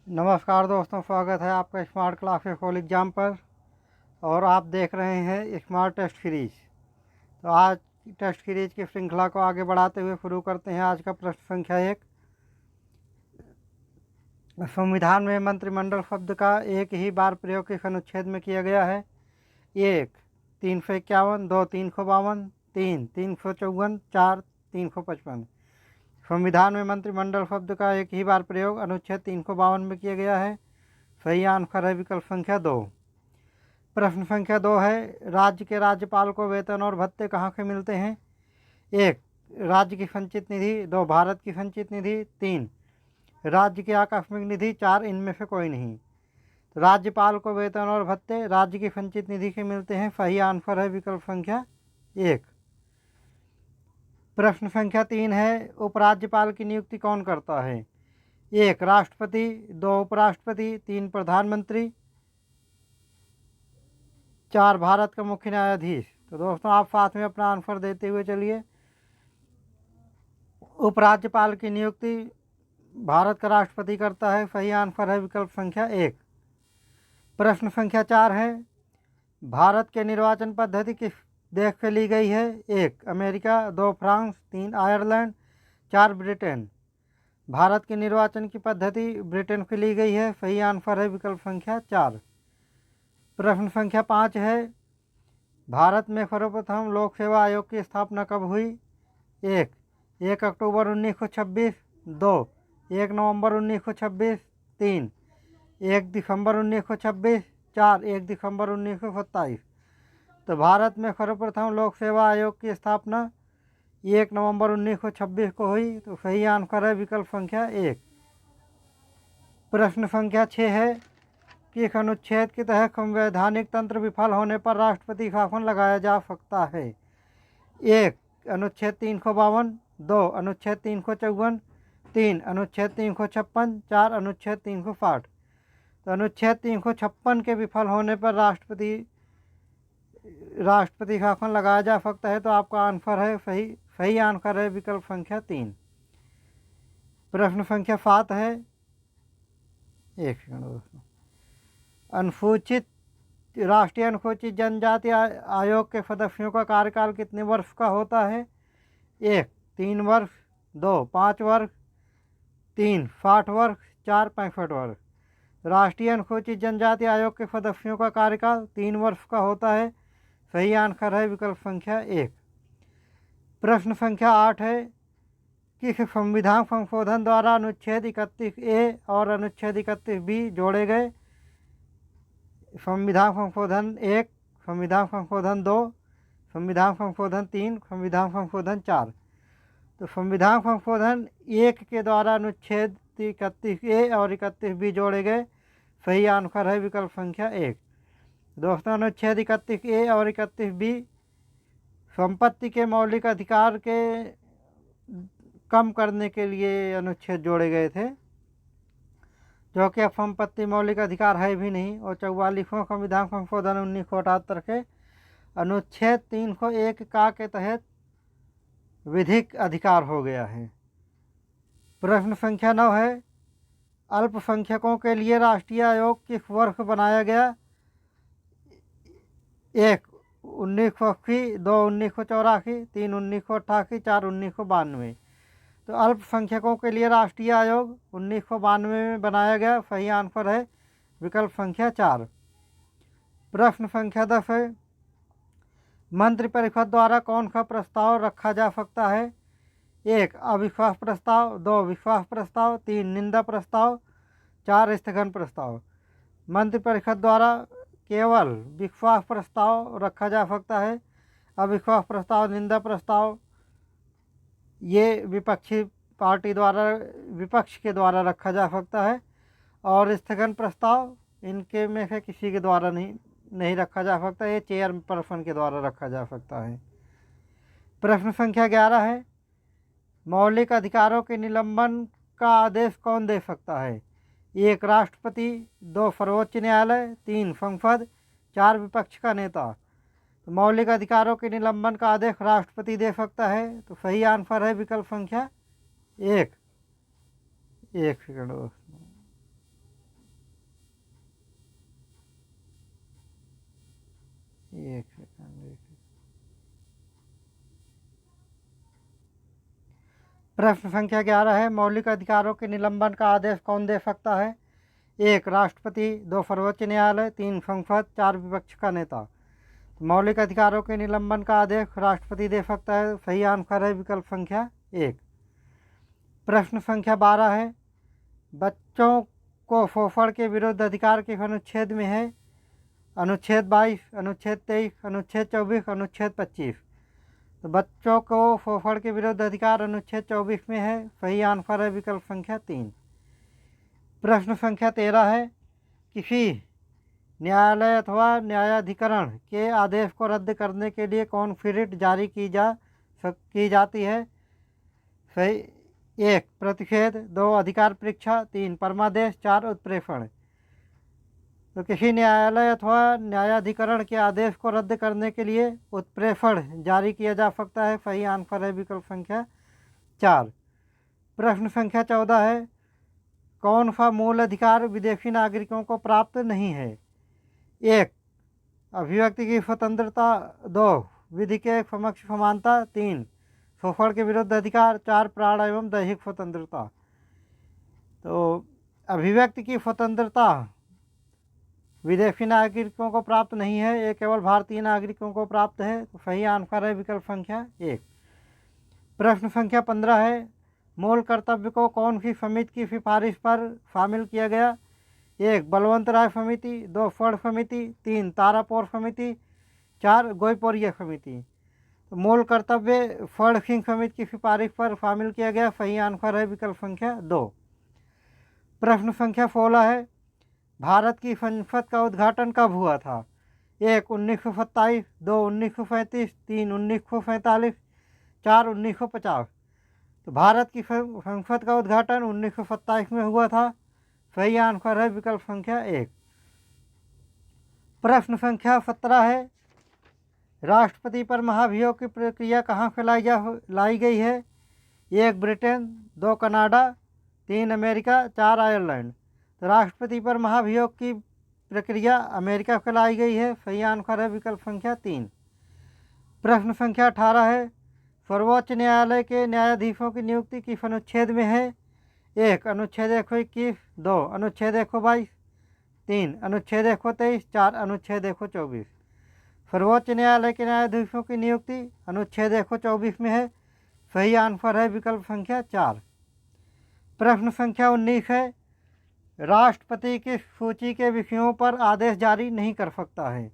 नमस्कार दोस्तों, स्वागत है आपका स्मार्ट क्लासेस फॉर एग्जाम पर। और आप देख रहे हैं स्मार्ट टेस्ट सीरीज। तो आज टेस्ट सीरीज की श्रृंखला को आगे बढ़ाते हुए शुरू करते हैं आज का प्रश्न संख्या 1। संविधान में मंत्रिमंडल शब्द का एक ही बार प्रयोग किस अनुच्छेद में किया गया है? 1 351, 2 352, 3 354, 4 355। संविधान में मंत्रिमंडल शब्द का एक ही बार प्रयोग अनुच्छेद 352 में किया गया है। सही आंसर है विकल्प संख्या 2। प्रश्न संख्या 2 है, राज्य के राज्यपाल को वेतन और भत्ते कहाँ से मिलते हैं? 1 राज्य की संचित निधि, 2 भारत की संचित निधि, 3 राज्य की आकस्मिक निधि, 4 इनमें से कोई नहीं। राज्यपाल को वेतन और भत्ते राज्य की संचित निधि से मिलते हैं। सही आंसर है विकल्प संख्या 1। प्रश्न संख्या 3 है, उपराज्यपाल की नियुक्ति कौन करता है? 1 राष्ट्रपति, 2 उपराष्ट्रपति, 3 प्रधानमंत्री, 4 भारत का मुख्य न्यायाधीश। तो दोस्तों आप साथ में अपना आंसर देते हुए चलिए। उपराज्यपाल की नियुक्ति भारत का राष्ट्रपति करता है। सही आंसर है विकल्प संख्या 1। प्रश्न संख्या 4 है, भारत के निर्वाचन पद्धति किस देश से ली गई है? 1 America, 2 France, 3 Ireland, 4 Britain. Bharat के निर्वाचन की पद्धति ब्रिटेन से ली गई है। सही आंसर है विकल्प संख्या 4। प्रश्न संख्या 5 है, भारत में सर्वप्रथम लोक सेवा आयोग की स्थापना कब हुई? 1 अक्टूबर 1926, 2 1 नवंबर 1926, 3 1 दिसंबर 1926, 4 1 दिसंबर 1927। तो भारत में सर्वप्रथम लोक सेवा आयोग की स्थापना 1 नवंबर 1926 को हुई। तो सही आंसर है विकल्प संख्या 1। प्रश्न संख्या 6 है, किस अनुच्छेद के तहत संवैधानिक तंत्र विफल होने पर राष्ट्रपति शासन लगाया जा सकता है? 1 अनुच्छेद 352, 2 अनुच्छेद 354, 3 अनुच्छेद 356, 4 अनुच्छेद 360। तो अनुच्छेद 356 के विफल होने पर राष्ट्रपति शासन लगाया जा सकता है। तो आपका आंसर है सही आंसर है विकल्प संख्या 3। प्रश्न संख्या 7 है, एक सेकंड दोस्तों, राष्ट्रीय अनुसूचित जनजाति आयोग के सदस्यों का कार्यकाल कितने वर्ष का होता है? 1 3 वर्ष, 2 5 वर्ष, 3 60 वर्ष, 4 65 वर्ष। राष्ट्रीय अनुसूचित जनजाति आयोग के सदस्यों का कार्यकाल 3 वर्ष का होता है। सही आंसर है विकल्प संख्या 1। प्रश्न संख्या 8 है, किस संविधान संशोधन द्वारा अनुच्छेद 31A और अनुच्छेद 31B जोड़े गए? संविधान संशोधन 1, संविधान संशोधन 2, संविधान संशोधन 3, संविधान संशोधन 4। तो संविधान संशोधन 1 के द्वारा अनुच्छेद 31A और 31B जोड़े गए। सही आंसर है विकल्प संख्या 1। दोस्तों अनुच्छेद 31A और 31B संपत्ति के मौलिक अधिकार के कम करने के लिए अनुच्छेद जोड़े गए थे, जो कि अब संपत्ति मौलिक अधिकार है भी नहीं। और 44वां संविधान संशोधन 1978 के अनुच्छेद 301 का के तहत विधिक अधिकार हो गया है। प्रश्न संख्या 9 है, अल्पसंख्यकों के लिए राष्ट्रीय आयोग किस वर्ष बनाया गया? 1 1980, 2 1984, 3 1988, 4 1992। तो अल्पसंख्यकों के लिए राष्ट्रीय आयोग 1992 में बनाया गया। सही आंसर है विकल्प संख्या 4। प्रश्न संख्या 10 है, मंत्रिपरिषद द्वारा कौन सा प्रस्ताव रखा जा सकता है? 1 अविश्वास प्रस्ताव, 2 विश्वास प्रस्ताव, 3 निंदा प्रस्ताव, 4 स्थगन प्रस्ताव। मंत्रिपरिषद द्वारा केवल विश्वास प्रस्ताव रखा जा सकता है। अविश्वास प्रस्ताव, निंदा प्रस्ताव ये विपक्षी पार्टी द्वारा, विपक्ष के द्वारा रखा जा सकता है। और स्थगन प्रस्ताव इनके में से किसी के द्वारा नहीं रखा जा सकता। ये चेयरपर्सन के द्वारा रखा जा सकता है। प्रश्न संख्या 11 है, मौलिक अधिकारों के निलंबन का आदेश कौन दे सकता है? 1 राष्ट्रपति, 2 सर्वोच्च न्यायालय, 3 संसद, 4 विपक्ष का नेता। तो मौलिक अधिकारों के निलंबन का आदेश राष्ट्रपति दे सकता है। तो सही आंसर है विकल्प संख्या 1। एक सेकंड दोस्तों, एक सेकंड। प्रश्न संख्या 11 है, मौलिक अधिकारों के निलंबन का आदेश कौन दे सकता है? 1 राष्ट्रपति, 2 सर्वोच्च न्यायालय, 3 संसद, 4 विपक्ष का नेता। मौलिक अधिकारों के निलंबन का आदेश राष्ट्रपति दे सकता है। सही आंसर है विकल्प संख्या 1। प्रश्न संख्या 12 है, बच्चों को शोषण के विरुद्ध अधिकार किस अनुच्छेद में है? अनुच्छेद 22, अनुच्छेद 23, अनुच्छेद 24, अनुच्छेद 25। तो बच्चों को शोषण के विरुद्ध अधिकार अनुच्छेद 24 में है। सही आंसर है विकल्प संख्या 3। प्रश्न संख्या 13 है, किसी न्यायालय अथवा न्यायाधिकरण के आदेश को रद्द करने के लिए कौन सी रिट जारी की जाती है? सही 1 प्रतिषेध, 2 अधिकार परीक्षा, 3 परमादेश, 4 उत्प्रेषण। तो किसी न्यायालय अथवा न्यायाधिकरण के आदेश को रद्द करने के लिए उत्प्रेषण जारी किया जा सकता है। सही आंसर है विकल्प संख्या 4। प्रश्न संख्या 14 है, कौन सा मूल अधिकार विदेशी नागरिकों को प्राप्त नहीं है? 1 अभिव्यक्ति की स्वतंत्रता, 2 विधि के समक्ष समानता, 3 शोषण के विरुद्ध अधिकार, 4 प्राण एवं दैहिक स्वतंत्रता। तो अभिव्यक्ति की स्वतंत्रता विदेशी नागरिकों को प्राप्त नहीं है, ये केवल भारतीय नागरिकों को प्राप्त है। तो सही आंसर है विकल्प संख्या 1। प्रश्न संख्या 15 है, मूल कर्तव्य को कौन सी समिति की सिफारिश पर शामिल किया गया? 1 बलवंत राय समिति, 2 फड़ समिति, 3 तारापोर समिति, 4 गोईपोरिया समिति। तो मूल कर्तव्य फड़ सिंह समिति की सिफारिश पर शामिल किया गया। सही आंसर है विकल्प संख्या 2। प्रश्न संख्या 16 है, भारत की संसद का उद्घाटन कब हुआ था? 1 1927, 2 1935, 3 1947, 4 1950। तो भारत की संसद का उद्घाटन 1927 में हुआ था। सही आंसर है विकल्प संख्या 1। प्रश्न संख्या 17 है, राष्ट्रपति पर महाभियोग की प्रक्रिया कहाँ से लाई गई है? 1 ब्रिटेन, 2 कनाडा, 3 अमेरिका, 4 आयरलैंड। तो राष्ट्रपति पर महाभियोग की प्रक्रिया अमेरिका से लाई गई है। सही आंसर है विकल्प संख्या 3। प्रश्न संख्या 18 है, सर्वोच्च न्यायालय के न्यायाधीशों की नियुक्ति किस अनुच्छेद में है? 1 अनुच्छेद 121, 2 अनुच्छेद 122, 3 अनुच्छेद 123, 4 अनुच्छेद 124। सर्वोच्च न्यायालय के न्यायाधीशों की नियुक्ति अनुच्छेद 124 में है। सही आंसर है विकल्प संख्या 4। प्रश्न संख्या 19 है, राष्ट्रपति किस सूची के विषयों पर आदेश जारी नहीं कर सकता है?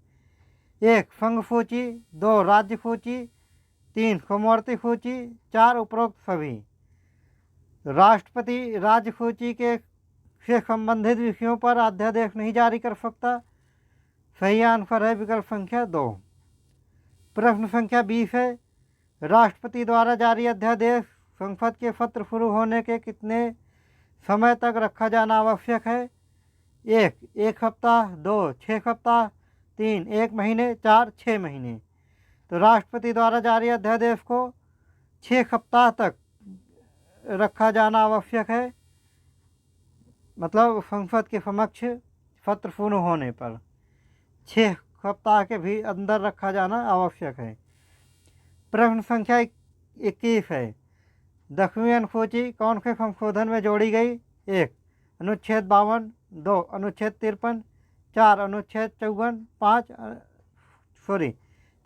1 संघ सूची, 2 राज्य सूची, 3 समवर्ती सूची, 4 उपरोक्त सभी। राष्ट्रपति राज्य सूची से संबंधित विषयों पर अध्यादेश नहीं जारी कर सकता। सही आंसर है विकल्प संख्या 2। प्रश्न संख्या 20 है, राष्ट्रपति द्वारा जारी अध्यादेश संसद के सत्र शुरू होने के कितने समय तक रखा जाना आवश्यक है? 1 सप्ताह, 2 6 सप्ताह, 3 1 महीने, 4 6 महीने। तो राष्ट्रपति द्वारा जारी अध्यादेश को 6 सप्ताह तक रखा जाना आवश्यक है, मतलब संसद के समक्ष सत्र पूर्ण होने पर 6 सप्ताह के भी अंदर रखा जाना आवश्यक है। प्रश्न संख्या 21 है, 10वीं अनुसूची कौन से संशोधन में जोड़ी गई? 1 अनुच्छेद 52, 2 अनुच्छेद 53, 4 अनुच्छेद 54,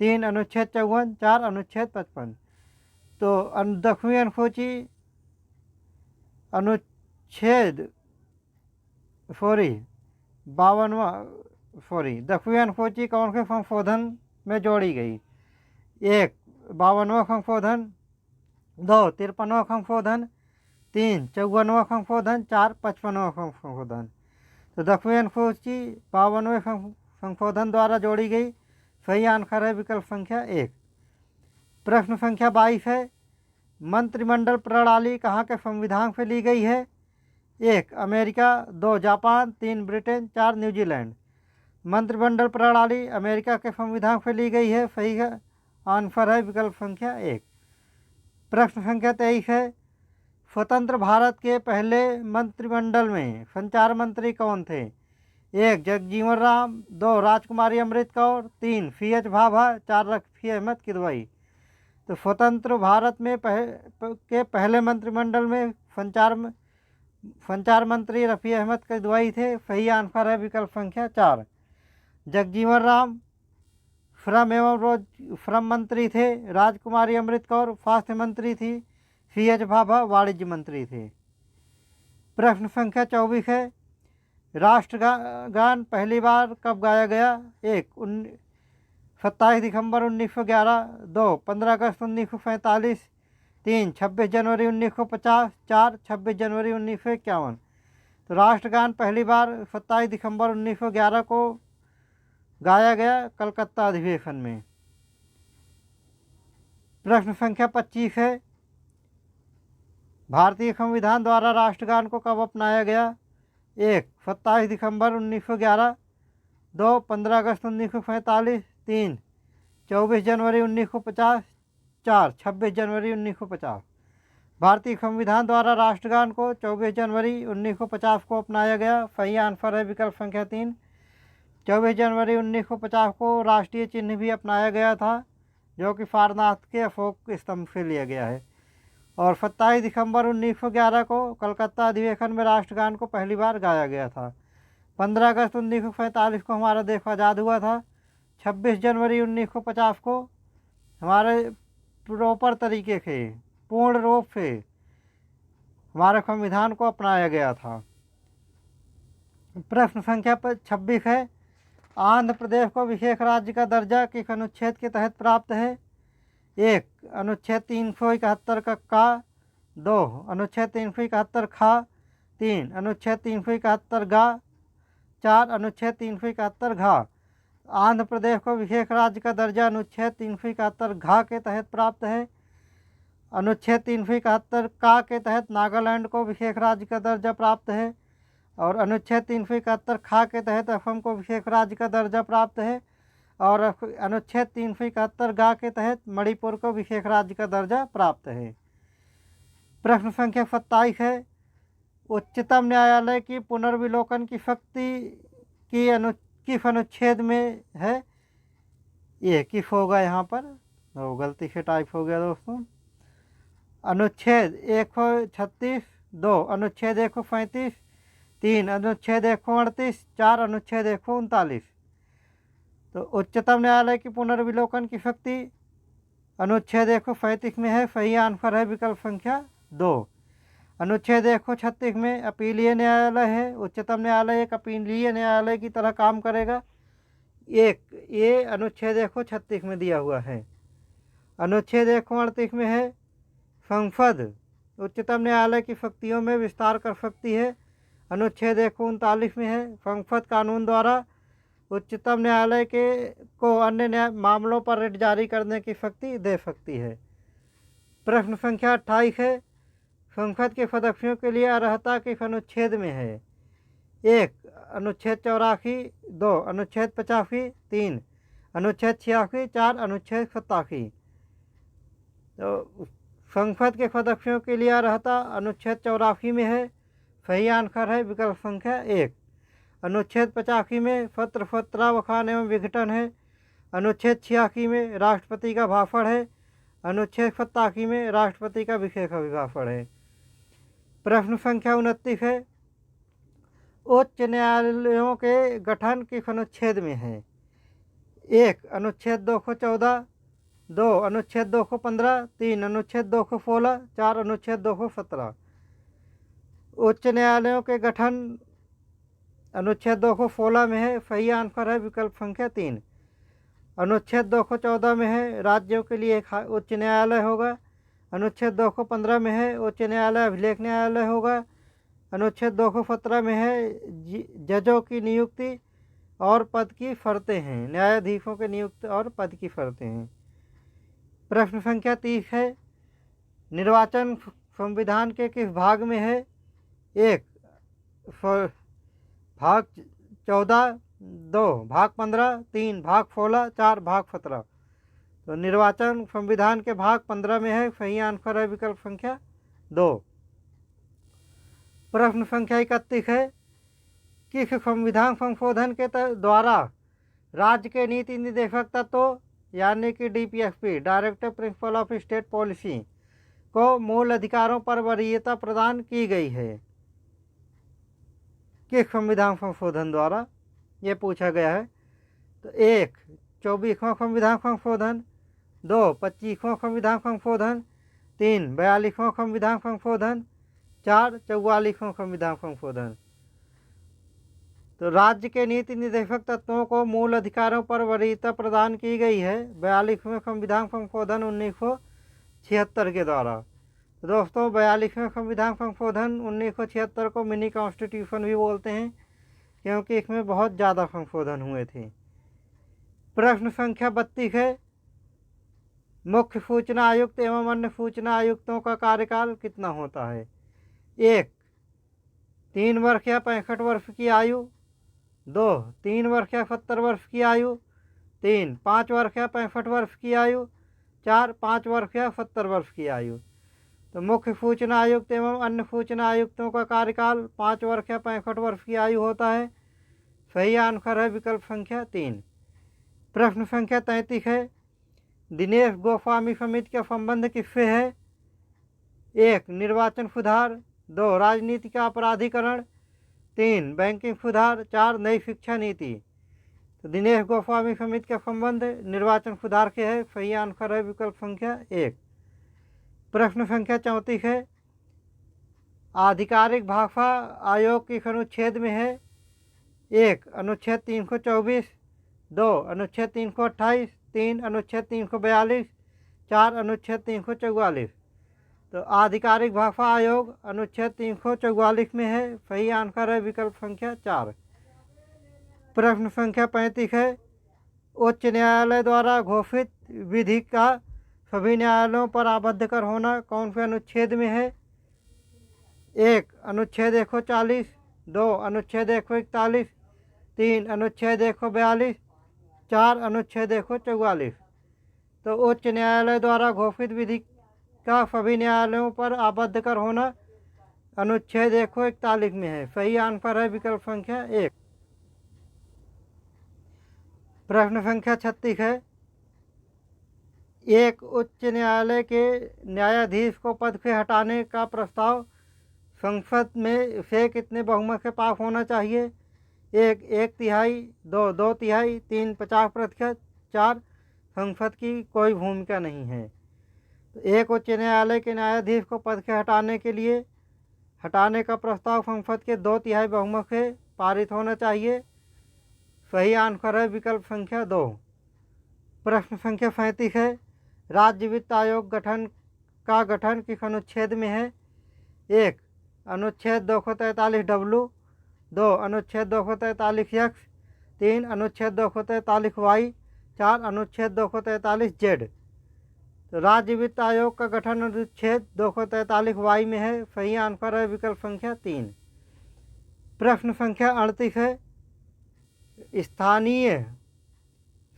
3 अनुच्छेद 54, 4 अनुच्छेद 55। तो 10वीं अनुसूची अनुच्छेद 10वीं अनुसूची कौन से संशोधन में जोड़ी गई? 1 52वां संशोधन, 2 53वां संशोधन, 3 54वां संशोधन, 4 55वां संशोधन। तो 10वीं अनुसूची 52वें संशोधन द्वारा जोड़ी गई। सही आंसर है विकल्प संख्या 1। प्रश्न संख्या 22 है, मंत्रिमंडल प्रणाली कहाँ के संविधान से ली गई है? 1 अमेरिका, 2 जापान, 3 ब्रिटेन, 4 न्यूजीलैंड। मंत्रिमंडल प्रणाली अमेरिका के संविधान से ली गई है। सही आंसर है विकल्प संख्या 1। प्रश्न संख्या 23 है, स्वतंत्र भारत के पहले मंत्रिमंडल में संचार मंत्री कौन थे? 1 जगजीवन राम, 2 राजकुमारी अमृत कौर, 3 FH भाभा, 4 रफ़ी अहमद किदवई। तो स्वतंत्र भारत में के पहले मंत्रिमंडल में संचार मंत्री रफ़ी अहमद किदवई थे। सही आंसर है विकल्प संख्या 4। जगजीवन राम श्रम मंत्री थे। राजकुमारी अमृत कौर स्वास्थ्य मंत्री थी। FH भाभा वाणिज्य मंत्री थे। प्रश्न संख्या 24 है, राष्ट्रगान पहली बार कब गाया गया? 1 27 दिसंबर 1911, 2 15 अगस्त 1947, 3 26 जनवरी 1950, 4 26 जनवरी 1951। तो राष्ट्रगान पहली बार 27 दिसंबर 1911 को गाया गया कलकत्ता अधिवेशन में। प्रश्न संख्या 25 है, भारतीय संविधान द्वारा राष्ट्रगान को कब अपनाया गया? 1 27 दिसंबर 1911, 2 15 अगस्त 1947, 3 24 जनवरी 1950, 4 26 जनवरी 1950। भारतीय संविधान द्वारा राष्ट्रगान को 24 जनवरी 1950 को अपनाया गया। सही आंसर है विकल्प संख्या 3। 24 जनवरी 1950 को राष्ट्रीय चिन्ह भी अपनाया गया था, जो कि सारनाथ के अशोक स्तंभ से लिया गया है। और 27 दिसंबर 1911 को कलकत्ता अधिवेशन में राष्ट्रगान को पहली बार गाया गया था। 15 अगस्त 1947 को हमारा देश आज़ाद हुआ था। 26 जनवरी 1950 को हमारे प्रॉपर तरीके से पूर्ण रूप से हमारे संविधान को अपनाया गया था। प्रश्न संख्या 26 है, आंध्र प्रदेश को विशेष राज्य का दर्जा किस अनुच्छेद के तहत प्राप्त है? 1 अनुच्छेद 371 का 2 अनुच्छेद 371 खा, 3 अनुच्छेद 371 गा, 4 अनुच्छेद 371 घा। आंध्र प्रदेश को विशेष राज्य का दर्जा अनुच्छेद 371 घा के तहत प्राप्त है। अनुच्छेद 371 का के तहत नागालैंड को विशेष राज्य का दर्जा प्राप्त है। और अनुच्छेद 371 खा के तहत असम को विशेष राज्य का दर्जा प्राप्त है। और अनुच्छेद 371 गा के तहत मणिपुर को विशेष राज्य का दर्जा प्राप्त है। प्रश्न संख्या 27 है, उच्चतम न्यायालय की पुनर्विलोकन की शक्ति किस अनुच्छेद में है? ये किस होगा यहाँ पर, गलती से टाइप हो गया दोस्तों। अनुच्छेद 136, 2 अनुच्छेद 135, 3 अनुच्छेद 138, 4 अनुच्छेद 139। तो उच्चतम न्यायालय की पुनर्विलोकन की शक्ति अनुच्छेद 135 में है। सही आंसर है विकल्प संख्या 2। अनुच्छेद 136 में अपीलीय न्यायालय है। उच्चतम न्यायालय एक अपीलीय न्यायालय की तरह काम करेगा। ये अनुच्छेद 136 में दिया हुआ है। अनुच्छेद 138 में है, संसद उच्चतम न्यायालय की शक्तियों में विस्तार कर सकती है। अनुच्छेद 139 में है, संसद कानून द्वारा उच्चतम न्यायालय को अन्य मामलों पर रिट जारी करने की शक्ति दे सकती है। प्रश्न संख्या 28 है, संसद के सदस्यों के लिए अर्हता किस अनुच्छेद में है? 1 अनुच्छेद 84, 2 अनुच्छेद 85, 3 अनुच्छेद 86, 4 अनुच्छेद 87। तो संसद के सदस्यों के लिए अर्हता अनुच्छेद 84 में है। सही आंसर है विकल्प संख्या 1। अनुच्छेद 85 में पत्रावखान एवं विघटन है। अनुच्छेद 86 में राष्ट्रपति का भाषण है। अनुच्छेद 87 में राष्ट्रपति का विशेष अभिभाषण है। प्रश्न संख्या 29 है, उच्च न्यायालयों के गठन किस अनुच्छेद में है? 1 अनुच्छेद 214, 2 अनुच्छेद 215, 3 अनुच्छेद 216, 4 अनुच्छेद 217। उच्च न्यायालयों के गठन अनुच्छेद 216 में है। सही आंसर है विकल्प संख्या 3। अनुच्छेद 214 में है, राज्यों के लिए एक उच्च न्यायालय होगा। अनुच्छेद 215 में है, उच्च न्यायालय अभिलेख न्यायालय होगा। अनुच्छेद 217 में है, जजों की नियुक्ति और पद की शर्तें हैं। न्यायाधीशों के नियुक्ति और पद की शर्तें हैं। प्रश्न संख्या 30 है, निर्वाचन संविधान के किस भाग में है? 1 भाग 14, 2 भाग 15, 3 भाग 16, 4 भाग 17। तो निर्वाचन संविधान के भाग 15 में है। सही आंसर है विकल्प संख्या 2। प्रश्न संख्या 31 है, किस संविधान संशोधन के द्वारा राज्य के नीति निदेशक तत्वों यानी कि DPSP directive principle of state policy को मूल अधिकारों पर वरीयता प्रदान की गई है? किस संविधान संशोधन द्वारा ये पूछा गया है? तो 1 24वां संविधान संशोधन, 2 25वां संविधान संशोधन, 3 42वां संविधान संशोधन, 4 44वां संविधान संशोधन। तो राज्य के नीति निदेशक तत्वों को मूल अधिकारों पर वरीयता प्रदान की गई है 42वें संविधान संशोधन 1976 के द्वारा। तो दोस्तों 42वें संविधान संशोधन 1976 को मिनी कॉन्स्टिट्यूशन भी बोलते हैं क्योंकि इसमें बहुत ज़्यादा संशोधन हुए थे। प्रश्न संख्या 32 है, मुख्य सूचना आयुक्त एवं अन्य सूचना आयुक्तों का कार्यकाल कितना होता है? 1 3 वर्ष या 65 वर्ष की आयु, 2 3 वर्ष या 70 वर्ष की आयु, 3 5 वर्ष या 65 वर्ष की आयु, 4 5 वर्ष या 70 वर्ष की आयु। तो मुख्य सूचना आयुक्त एवं अन्य सूचना आयुक्तों का कार्यकाल 5 वर्ष या 65 वर्ष की आयु होता है। सही आंसर है विकल्प संख्या 3। प्रश्न संख्या 33 है, दिनेश गोस्वामी समिति का संबंध किससे है? 1 निर्वाचन सुधार, 2 राजनीति का अपराधीकरण, 3 बैंकिंग सुधार, 4 नई शिक्षा नीति। तो दिनेश गोस्वामी समिति का संबंध निर्वाचन सुधार के है। सही आंसर है विकल्प संख्या 1। प्रश्न संख्या 34 है, आधिकारिक भाषा आयोग किस अनुच्छेद में है? 1 अनुच्छेद 324, 2 अनुच्छेद 328, 3 अनुच्छेद 342, 4 अनुच्छेद 344। तो आधिकारिक भाषा आयोग अनुच्छेद 344 में है। सही आंसर है विकल्प संख्या 4। प्रश्न संख्या 35 है, उच्च न्यायालय द्वारा घोषित विधि का सभी न्यायालयों पर आबद्ध कर होना कौन से अनुच्छेद में है? 1 अनुच्छेद 140, 2 अनुच्छेद 141, 3 अनुच्छेद 142, 4 अनुच्छेद 144। तो उच्च न्यायालय द्वारा घोषित विधि का सभी न्यायालयों पर आबद्ध कर होना अनुच्छेद 141 में है। सही आंसर है विकल्प संख्या 1। प्रश्न संख्या 36 है, एक उच्च न्यायालय के न्यायाधीश को पद से हटाने का प्रस्ताव संसद में से कितने बहुमत से पास होना चाहिए? 1 1/3, 2 2/3, 3 50%, 4 संसद की कोई भूमिका नहीं है। तो एक उच्च न्यायालय के न्यायाधीश को पद से हटाने के लिए हटाने का प्रस्ताव संसद के 2/3 बहुमत से पारित होना चाहिए। सही आंसर है विकल्प संख्या 2। प्रश्न संख्या 37 है, राज्य वित्त आयोग गठन किस अनुच्छेद में है? 1 अनुच्छेद 243W, 2 अनुच्छेद 243X, 3 अनुच्छेद 243Y, 4 अनुच्छेद 243Z। तो राज्य वित्त आयोग का गठन अनुच्छेद 243Y में है। सही आंसर है विकल्प संख्या 3। प्रश्न संख्या 38 है, स्थानीय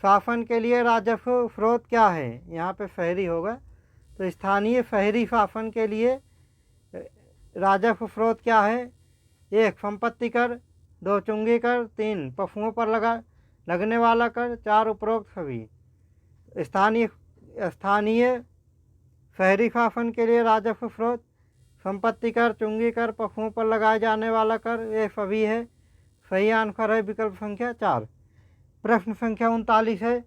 शासन के लिए राजस्व स्रोत क्या है? यहाँ पे शहरी होगा। तो स्थानीय शहरी शासन के लिए राजस्व स्रोत क्या है? 1 संपत्ति कर, 2 चुंगी कर, 3 पशुओं पर लगने वाला कर, 4 उपरोक्त सभी। स्थानीय शहरी शासन के लिए राजस्व स्रोत संपत्ति कर, चुंगी कर, पशुओं पर लगाए जाने वाला कर, ये सभी है। सही आंसर है विकल्प संख्या 4। प्रश्न संख्या 39 है,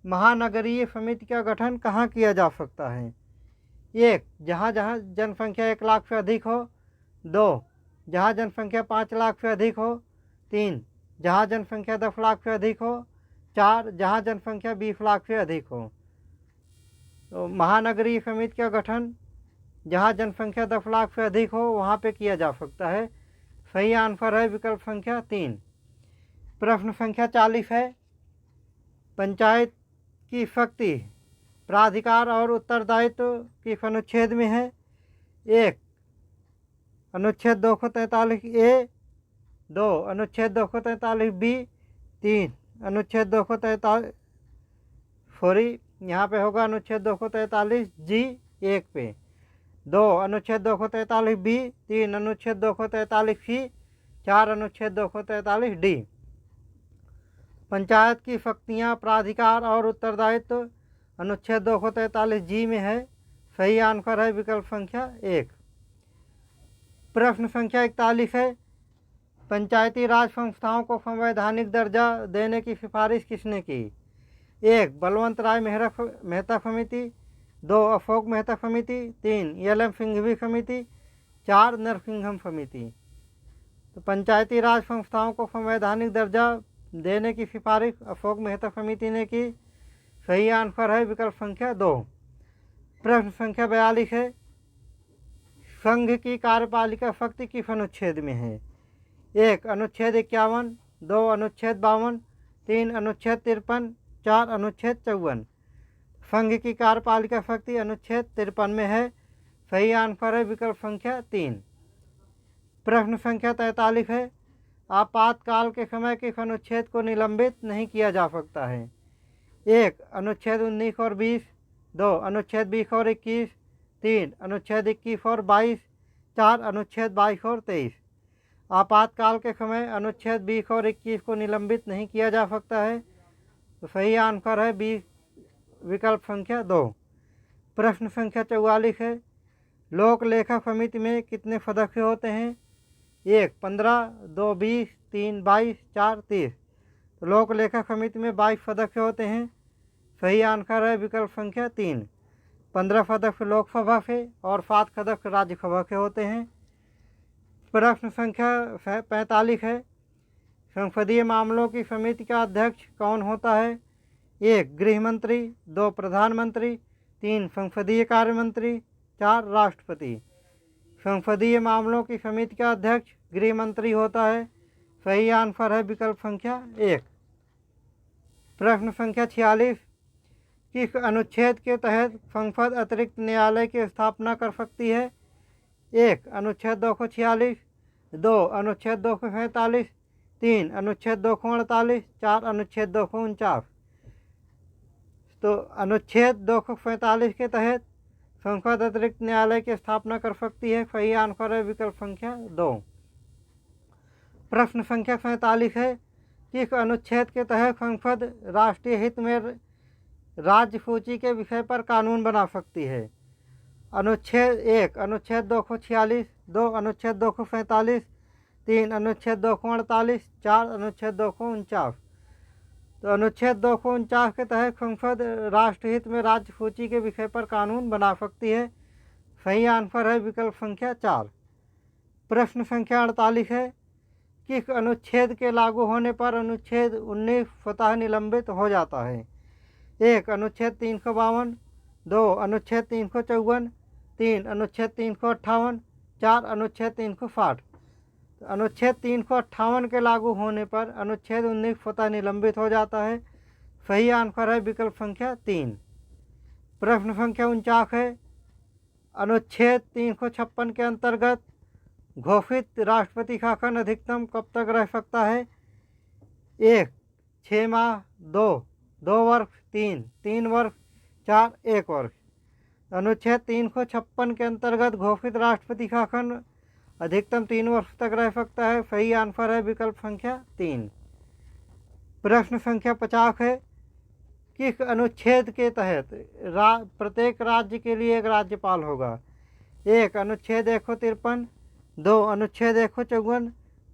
महानगरीय समिति का गठन कहाँ किया जा सकता है? 1 जहाँ जनसंख्या 1 लाख से अधिक हो, 2 जहाँ जनसंख्या 5 लाख से अधिक हो, 3 जहाँ जनसंख्या 10 लाख से अधिक हो, 4 जहाँ जनसंख्या 20 लाख से अधिक हो। तो महानगरीय समिति का गठन जहाँ जनसंख्या 10 लाख से अधिक हो वहाँ पे किया जा सकता है। सही आंसर है विकल्प संख्या 3। प्रश्न संख्या 40 है, पंचायत की शक्ति प्राधिकार और उत्तरदायित्व किस अनुच्छेद में है? 1 अनुच्छेद 243A, 2 अनुच्छेद 243B, 3 अनुच्छेद 243 यहाँ पे होगा अनुच्छेद 243G 1 पे, 2 अनुच्छेद 243B, 3 अनुच्छेद 243C, 4 अनुच्छेद 243 डी। पंचायत की शक्तियाँ, प्राधिकार और उत्तरदायित्व अनुच्छेद 243 जी में है। सही आंसर है विकल्प संख्या 1। प्रश्न संख्या 41 है, पंचायती राज संस्थाओं को संवैधानिक दर्जा देने की सिफारिश किसने की? 1 बलवंत राय मेहता समिति, 2 अशोक मेहता समिति, 3 एल.एम. सिंघवी समिति, 4 नरसिंघम समिति। तो पंचायती राज संस्थाओं को संवैधानिक दर्जा देने की सिफारिश अशोक मेहता समिति ने की। सही आंसर है विकल्प संख्या 2। प्रश्न संख्या 42 है, संघ की कार्यपालिका शक्ति किस अनुच्छेद में है? 1 अनुच्छेद 51, 2 अनुच्छेद 52, 3 अनुच्छेद 53, 4 अनुच्छेद 54। संघ की कार्यपालिका शक्ति अनुच्छेद 53 में है। सही आंसर है विकल्प संख्या 3। प्रश्न संख्या 43 है, आपातकाल के समय किस अनुच्छेद को निलंबित नहीं किया जा सकता है? 1 अनुच्छेद 19 और 20, 2 अनुच्छेद 20 और 21, 3 अनुच्छेद 21 और 22, 4 अनुच्छेद 22 और 23। आपातकाल के समय अनुच्छेद 20 और 21 को निलंबित नहीं किया जा सकता है। तो सही आंसर है बी विकल्प संख्या 2। प्रश्न संख्या 44 है, लोक लेखा समिति में कितने सदस्य होते हैं? 1 15, 2 20, 3 22, 4 30। तो लोक लेखा समिति में 22 सदस्य होते हैं। सही आंसर है विकल्प संख्या 3। 15 सदस्य लोकसभा से और 7 सदस्य राज्यसभा के होते हैं। प्रश्न संख्या 45 है, संसदीय मामलों की समिति का अध्यक्ष कौन होता है? 1 गृह मंत्री, 2 प्रधानमंत्री, 3 संसदीय कार्य मंत्री, 4 राष्ट्रपति। संसदीय मामलों की समिति का अध्यक्ष गृह मंत्री होता है। सही आंसर है विकल्प संख्या 1। प्रश्न संख्या 46, किस अनुच्छेद के तहत संसद अतिरिक्त न्यायालय की स्थापना कर सकती है? 1 अनुच्छेद 246, 2 अनुच्छेद 247, 3 अनुच्छेद 248, 4 अनुच्छेद 249। तो अनुच्छेद 247 के तहत संसद अतिरिक्त न्यायालय की स्थापना कर सकती है। सही आंसर है विकल्प संख्या 2। प्रश्न संख्या 47 है, किस अनुच्छेद के तहत संसद राष्ट्रीय हित में राज्य सूची के विषय पर कानून बना सकती है? अनुच्छेद 1 अनुच्छेद 246, 2 अनुच्छेद 247, 3 अनुच्छेद 248, 4 अनुच्छेद 249। तो अनुच्छेद 249 के तहत संसद राष्ट्रहित में राज्य सूची के विषय पर कानून बना सकती है। सही आंसर है विकल्प संख्या 4। प्रश्न संख्या 48 है, किस अनुच्छेद के लागू होने पर अनुच्छेद 19 स्वतः निलंबित हो जाता है? 1 अनुच्छेद 352, 2 अनुच्छेद 354, 3 अनुच्छेद 358, 4 अनुच्छेद 360। अनुच्छेद 358 के लागू होने पर अनुच्छेद 19 स्वतः निलंबित हो जाता है। सही आंसर है विकल्प संख्या 3। प्रश्न संख्या 49 है, अनुच्छेद 356 के अंतर्गत घोषित राष्ट्रपति शासन अधिकतम कब तक रह सकता है? 1 6 माह, 2 वर्ष, 3 वर्ष, 4 1 वर्ष। अनुच्छेद 356 के अंतर्गत घोषित राष्ट्रपति शासन अधिकतम 3 वर्ष तक रह सकता है। सही आंसर है विकल्प संख्या 3। प्रश्न संख्या 50 है, किस अनुच्छेद के तहत प्रत्येक राज्य के लिए एक राज्यपाल होगा? 1 अनुच्छेद 153, 2 अनुच्छेद 154,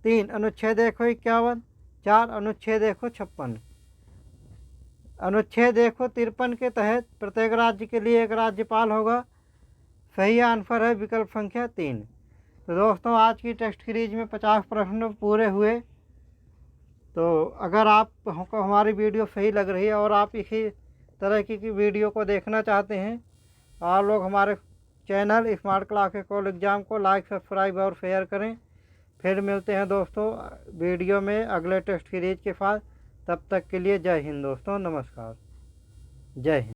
3 अनुच्छेद 151, 4 अनुच्छेद 156। अनुच्छेद 153 के तहत प्रत्येक राज्य के लिए एक राज्यपाल होगा। सही आंसर है विकल्प संख्या 3। तो दोस्तों, आज की टेस्ट सीरीज में 50 प्रश्न पूरे हुए। तो अगर आपको हमारी वीडियो सही लग रही है और आप इसी तरह की वीडियो को देखना चाहते हैं, आप लोग हमारे channel smart classes call exam को लाइक, सब्सक्राइब और शेयर करें। फिर मिलते हैं दोस्तों वीडियो में अगले टेस्ट सीरीज के साथ। तब तक के लिए जय हिंद दोस्तों, नमस्कार, जय हिंद।